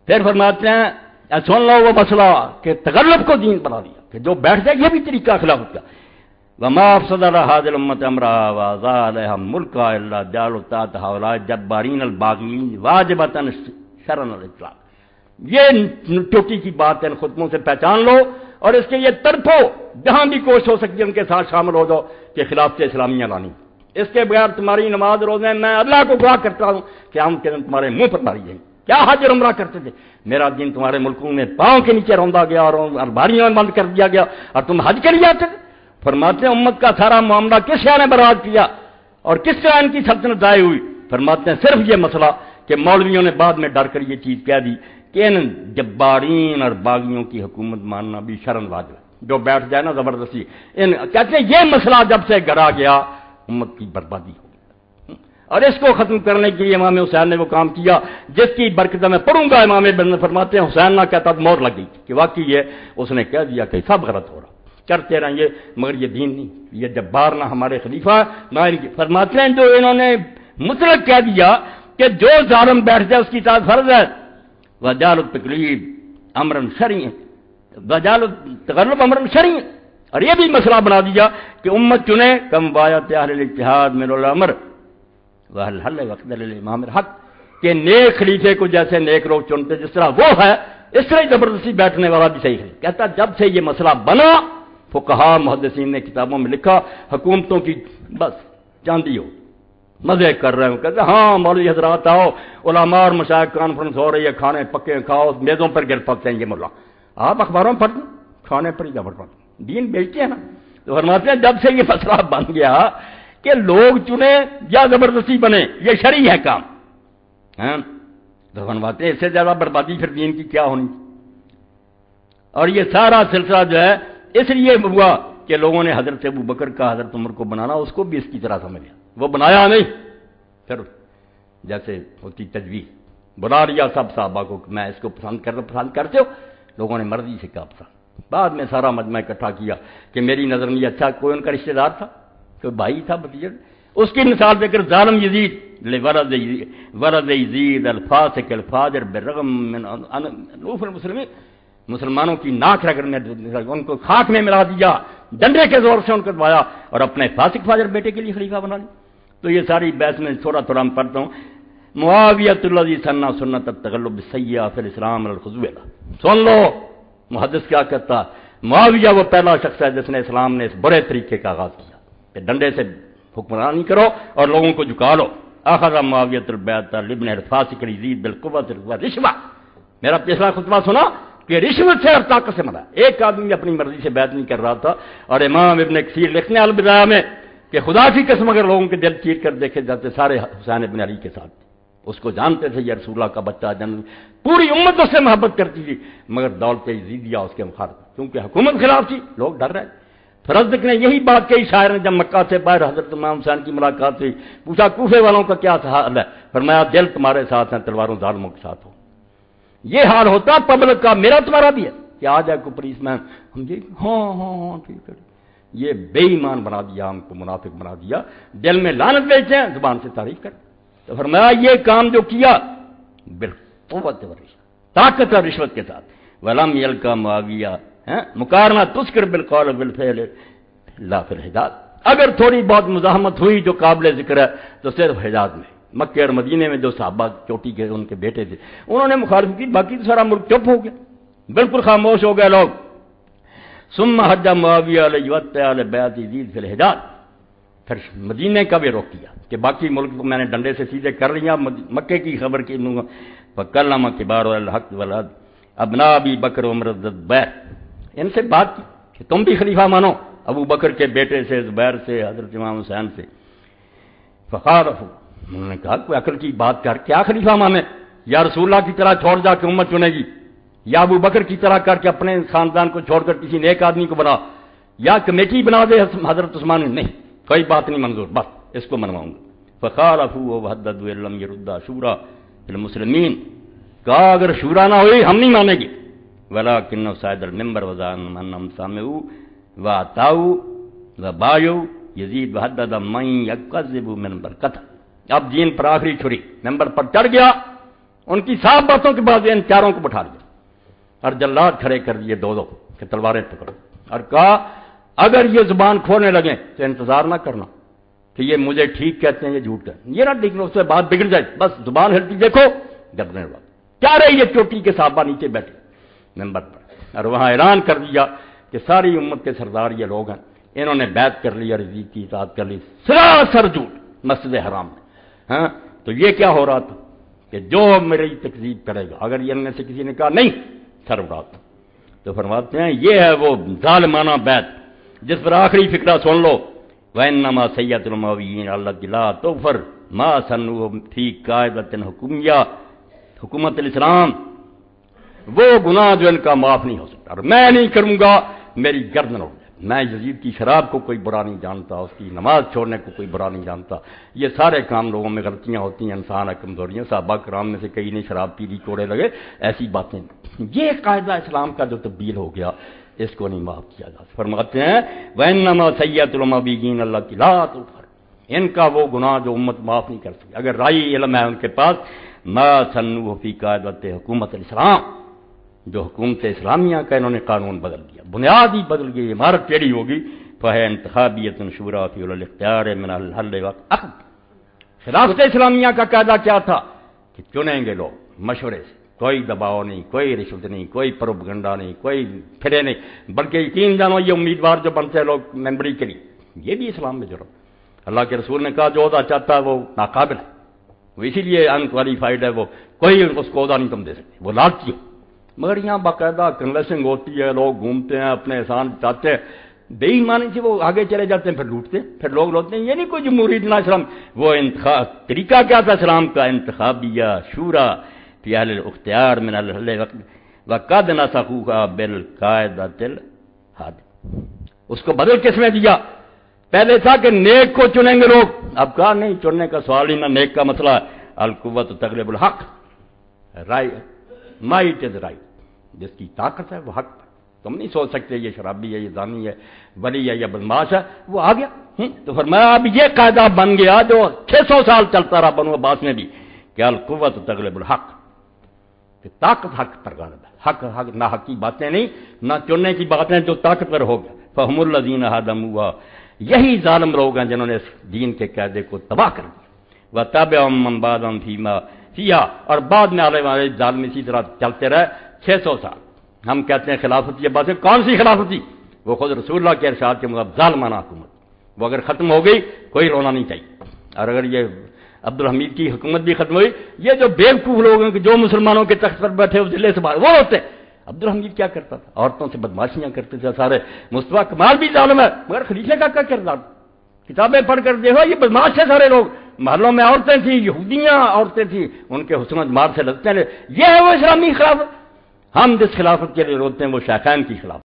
پھر فرماتے ہیں سن لو وہ مسئلہ کہ تغلب کو دین بنا دیا کہ جو بیٹھ جائے، یہ بھی طریقہ خلافت کا. وما افسد هذه الامه امرها وزالها ملكا الا جعلوا تحت هؤلاء الجبارين الباغين واجبة شرعا الاطلاق. یہ ٹوٹی کی بات ہے، ان خطبوں سے پہچان لو اور اس کے یہ تڑپو، جہاں بھی کوشش ہو سکتی ہے ان کے ساتھ شامل ہو جاؤ کہ خلافت اسلامیہ لانی. اس کے بغیر تمہاری نماز روزے میں اللہ کو گواہ کرتا ہوں کہ ہم کے دن تمہارے منہ پر ماری جائیں. کیا حج اور عمرہ کرتے تھے؟ میرا دین تمہارے ملکوں میں پاؤں کے نیچے روندا گیا اور باریوں میں بند کر دیا گیا اور تم حج کے لیے آتے تھے. فرماتے ہیں امت کا سارا معاملہ کس شاہ نے برباد کیا اور کس طرح ان کی سلطنت ضائع ہوئی؟ فرماتے ہیں صرف یہ مسئلہ کہ مولویوں نے بعد میں ڈر کر یہ چیز کہہ دی کہ ان جبارین اور باغیوں کی حکومت ماننا بھی شرن واجب ہے. جو بیٹھ جائے نا زبردستی، ان کہتے ہیں یہ مسئلہ جب سے گھڑا گیا امت کی بربادی ہو گئی. اور اس کو ختم کرنے کے لیے امام حسین نے وہ کام کیا جس کی برکت میں پڑھوں گا. امام ابن فرماتے ہیں حسین نہ کہتا مور لگ گئی کہ واقعی یہ اس نے کہہ دیا کہ سب غلط ہو رہا، کرتے رہیں یہ، مگر یہ دین نہیں، یہ جبار نہ ہمارے خلیفہ نہ ان کی. فرماتے ہیں جو انہوں نے مطلق کہہ دیا کہ جو ظالم بیٹھ جائے اس کی اطاعت فرض ہے، وجعل التقلیب امرا شرعی، وجعل التغلب امرا شرعی، اور یہ بھی مسئلہ بنا دیا کہ امت چنے کم بایت اہل الاجتہاد من الامر واہل حل وقت للامام الحق، کہ نیک خلیفے کو جیسے نیک لوگ چنتے جس طرح وہ ہے اس طرح زبردستی بیٹھنے والا بھی صحیح ہے. کہتا جب سے یہ مسئلہ بنا فقہا محدثین نے کتابوں میں لکھا حکومتوں کی بس چاندی ہو، مزے کر رہے ہوں، کہتے ہاں مولوی حضرات آؤ، علماء اور مشائخ کانفرنس ہو رہی ہے، کھانے پکے کھاؤ، میزوں پر گر پکتے ہیں یہ ملا. آپ اخباروں میں پڑھتے کھانے پر ہی جبر پڑتے دین بیچتے ہیں نا. تو فرماتے ہیں جب سے یہ مسئلہ بن گیا کہ لوگ چنے یا زبردستی بنے، یہ شرعی ہے کام. تو فرماتے ہیں اس سے زیادہ بربادی پھر دین کی کیا ہونی. اور یہ سارا سلسلہ جو ہے اس لیے ہوا کہ لوگوں نے حضرت ابو بکر کا حضرت عمر کو بنانا اس کو بھی اس کی طرح سمجھا، وہ بنایا نہیں، پھر جیسے ہوتی تجویز بنا لیا سب صحابہ کو کہ میں اس کو پسند کرتے ہو، لوگوں نے مرضی سے کہا پسند. بعد میں سارا مجمع اکٹھا کیا کہ میری نظر میں اچھا کوئی ان کا رشتہ دار تھا، کوئی بھائی تھا، بھتیجا. اس کی مثال دے کر ظالم یزید ورد یزید الفاسق الفاجر بالرغم من انوف المسلمین، مسلمانوں کی ناک رگڑ میں ان کو خاک میں ملا دیا، ڈنڈے کے زور سے ان کو دبایا اور اپنے فاسق فاجر بیٹے کے لیے خلیفہ بنا لیا. تو یہ ساری بحث میں تھوڑا تھوڑا میں پڑھتا ہوں. معاویۃ الذی سنّ سنت التغلب بالسیئۃ فی الاسلام علی الخضوع. سن لو محدث کیا کہتا، معاویہ وہ پہلا شخص ہے جس نے اسلام نے اس برے طریقے کا آغاز کیا کہ ڈنڈے سے حکمرانی کرو اور لوگوں کو جھکا لو. اخذ معاویۃ البیعۃ لابن الفاسق یزید بالقوۃ والرشوہ. میرا پچھلا خطبہ سنا کہ رشوت سے اور طاقت سے مرا. ایک آدمی اپنی مرضی سے بیعت نہیں کر رہا تھا. اور امام ابن کثیر لکھنے البدایہ میں کہ خدا کی قسم اگر لوگوں کے دل چیر کر دیکھے جاتے سارے حسین ابن علی کے ساتھ. اس کو جانتے تھے یہ رسول اللہ کا بچہ جنم، پوری امت اس سے محبت کرتی تھی، مگر دولت یزیدیہ اس کے مخالف کیونکہ حکومت خلاف تھی، لوگ ڈر رہے. فرزدق نے یہی بات کہی شاعر نے جب مکہ سے باہر حضرت امام حسین کی ملاقات ہوئی، پوچھا کوفے والوں کا کیا حال ہے؟ فرمایا دل تمہارے ساتھ ہیں، تلواروں ظالموں کے ساتھ ہو. یہ حال ہوتا پبلک کا، میرا تمہارا بھی ہے کہ آ جائے کوئی پولیس مین ہم جی ہاں ٹھیک ہے. یہ بے ایمان بنا دیا، ہم کو منافق بنا دیا، دل میں لعنت بیچتے ہیں، زبان سے تعریف کر. تو فرمایا یہ کام جو کیا بالقوت والرشوت، طاقت اور رشوت کے ساتھ. ولم یلقا معاویہ مقارنہ تذکر بالقول بالفعل لا فی الحجاز. اگر تھوڑی بہت مزاحمت ہوئی جو قابل ذکر ہے تو صرف حجاز میں، مکے اور مدینے میں جو صحابہ چوٹی کے ان کے بیٹے تھے انہوں نے مخالفت کی، باقی تو سارا ملک چپ ہو گیا، بالکل خاموش ہو گئے لوگ. ثم حج معاویہ علیہ وعلى بیعت یزید فی الحجاز. پھر مدینے کا بھی روک دیا کہ باقی ملک کو میں نے ڈنڈے سے سیدھے کر لیا، مکے کی خبر کی لوں گا. فکلم کبار الحق والعدل ابناء ابی بکر عمر الزبیر. ان سے بات کی کہ تم بھی خلیفہ مانو، ابو بکر کے بیٹے سے، زبیر سے، حضرت امام حسین سے. فخالفوا، انہوں نے کہا کوئی عقل کی بات کر، کیا خلیفہ مانے؟ یا رسول اللہ کی طرح چھوڑ جا کے امت چنے گی، یا ابو بکر کی طرح کر کے اپنے خاندان کو چھوڑ کر کسی نیک آدمی کو بنا، یا کمیٹی بنا دے حضرت عثمان. نہیں، کوئی بات نہیں منظور، بس اس کو منواؤں گا. فخالفوا وحددوا ان لم يرد شورى المسلمین. کہا اگر شورا نہ ہوئی ہم نہیں مانیں گے. ولكن صعد المنبر وزعم انهم سمعوا واطاعوا وبايعوا یزید وحدد من يكذب من برکت. اب دین پر آخری چھری، ممبر پر چڑھ گیا ان کی صاف باتوں کے بعد ان چاروں کو بٹھا لیا اور جلاد کھڑے کر دیے دو دو کہ تلواریں پکڑو، اور کہا اگر یہ زبان کھولنے لگیں تو انتظار نہ کرنا کہ یہ مجھے ٹھیک کہتے ہیں یہ جھوٹ کہتے ہیں، یہ نہ دیکھنا اس سے بات بگڑ جائے، بس زبان ہلتی دیکھو گردنے والا کیا رہی یہ چوٹی کے صحابہ نیچے بیٹھے ممبر پر، اور وہاں اعلان کر دیا کہ ساری امت کے سردار یہ لوگ ہیں، انہوں نے بیعت کر لی اور عزیز کی اطاعت کر لی، سراسر جھوٹ مسجد حرام میں۔ ہاں تو یہ کیا ہو رہا تھا کہ جو میری تکذیب کرے گا، اگر ان میں سے کسی نے کہا نہیں سر اڑاتا، تو فرماتے ہیں یہ ہے وہ ظالمانہ بیعت جس پر آخری فقرہ سن لو، وَإِنَّمَا سَيَّةُ الْمَوِيِّينَ الَّتِي لَا تُغْفَرُ مَا سَنُّهُ فِي قَاعِدَةٍ حُكُمِّيَّةٍ، حکومت الاسلام وہ گناہ جو ان کا معاف نہیں ہو سکتا، اور میں نہیں کروں گا میری گردن اڑ جائے۔ میں یزید کی شراب کو کوئی برا نہیں جانتا، اس کی نماز چھوڑنے کو کوئی برا نہیں جانتا، یہ سارے کام لوگوں میں غلطیاں ہوتی ہیں، انسان ہے، کمزوریاں، صحابہ کرام میں سے کئی نے شراب پی لی، کوڑے لگے، ایسی باتیں یہ قاعدہ اسلام کا جو تبدیل ہو گیا اس کو نہیں معاف کیا جا سکتا۔ فرماتے ہیں وَإِنَّمَا سَيَّةُ الْمَوِيِّينَ الَّتِي لَا تُغْفَرُ، ان کا وہ گناہ جو امت معاف نہیں کر سکتی، اگر رائی علم ہے ان کے پاس، مَا سَنُّهُ فِي قَاعِدَةِ حکومت الاسلام، جو حکومت اسلامیہ کا انہوں نے قانون بدل دیا، بنیاد ہی بدل گئی، عمارت ٹیڑھی ہوگی، فَهِيَ انتخابیۃ شورا فی الاختیار من الحل والعقد۔ خلافت اسلامیہ کا قاعدہ کیا تھا کہ چنیں گے لوگ مشورے سے، کوئی دباؤ نہیں، کوئی رشوت نہیں، کوئی پروپیگنڈا نہیں، کوئی پھرے نہیں، بلکہ یقین جانو یہ امیدوار جو بنتے ہیں لوگ ممبری کے لیے، یہ بھی اسلام میں جرم۔ اللہ کے رسول نے کہا جو عہدہ چاہتا ہے وہ ناقابل ہے، وہ اسی لیے انکوالیفائڈ ہے، وہ کوئی اس کو عہدہ نہیں تم دے سکتے، وہ لالچی ہو۔ مگر یہاں باقاعدہ کنوینسنگ ہوتی ہے، لوگ گھومتے ہیں، اپنے احسان چاہتے ہیں، بے ایمانی سے وہ آگے چلے جاتے ہیں، پھر لوٹتے ہیں، پھر لوگ لوٹتے ہیں، یہ نہیں کوئی جمہوری نہ اسلام، وہ انتخاب طریقہ کیا تھا اسلام کا، انتخابیہ شورا فی اہل الاختیار من الحل وقد نسخوها بالقاعدۃ الحاد، اس کو بدل کس میں دیا؟ پہلے تھا کہ نیک کو چنیں گے لوگ، اب کہا نہیں، چننے کا سوال ہی نہ، نیک کا مسئلہ ہے، القوت تغلب الحق، مائٹ از رائٹ، جس کی طاقت ہے وہ حق ہے، تم نہیں سوچ سکتے یہ شرابی ہے، یہ زانی ہے، ولی ہے یا بدماش ہے، وہ آ گیا۔ تو فرمایا اب یہ قاعدہ بن گیا جو 600 سال چلتا رہا بنو عباس میں بھی، کہ القوت تغلب الحق، کہ طاقت حق پر غالب ہے، حق نہ حق کی باتیں نہیں، نہ چننے کی باتیں، جو طاقتور ہو گیا۔ فهم الذین هدموها، یہی ظالم لوگ ہیں جنہوں نے اس دین کے قاعدے کو تباہ کر دیا۔ وَتَبِعُهُم مَّن بَعْدَهُمْ فِيمَا فِيهَا، اور بعد میں آنے والے ظالم اسی طرح چلتے رہے 600 سال۔ ہم کہتے ہیں خلافت یہ باتیں، کون سی خلافت تھی؟ وہ خود رسول اللہ کے ارشاد کے مطابق ظالمانہ حکومت، وہ اگر ختم ہو گئی کوئی رونا نہیں چاہیے، اور اگر یہ عبدالحمید کی حکومت بھی ختم ہوئی، یہ جو بیوقوف لوگ ہیں کہ جو مسلمانوں کے تخت پر بیٹھے اس ضلع سے باہر وہ ہوتے ہیں۔ عبدالحمید کیا کرتا تھا؟ عورتوں سے بدماشیاں کرتے تھے سارے۔ مصطفیٰ کمال بھی ظالم ہے، مگر خلیفہ کا کیا کردار؟ کتابیں پڑھ کر دیکھو، یہ بدماش ہے سارے لوگ، محلوں میں عورتیں تھیں، یہودیاں عورتیں تھیں، ان کے حسن و جمال سے لگتے ہیں، یہ ہے وہ اسلامی خلافت۔ ہم جس خلافت کے لیے روتے ہیں وہ شیخین کی خلافت۔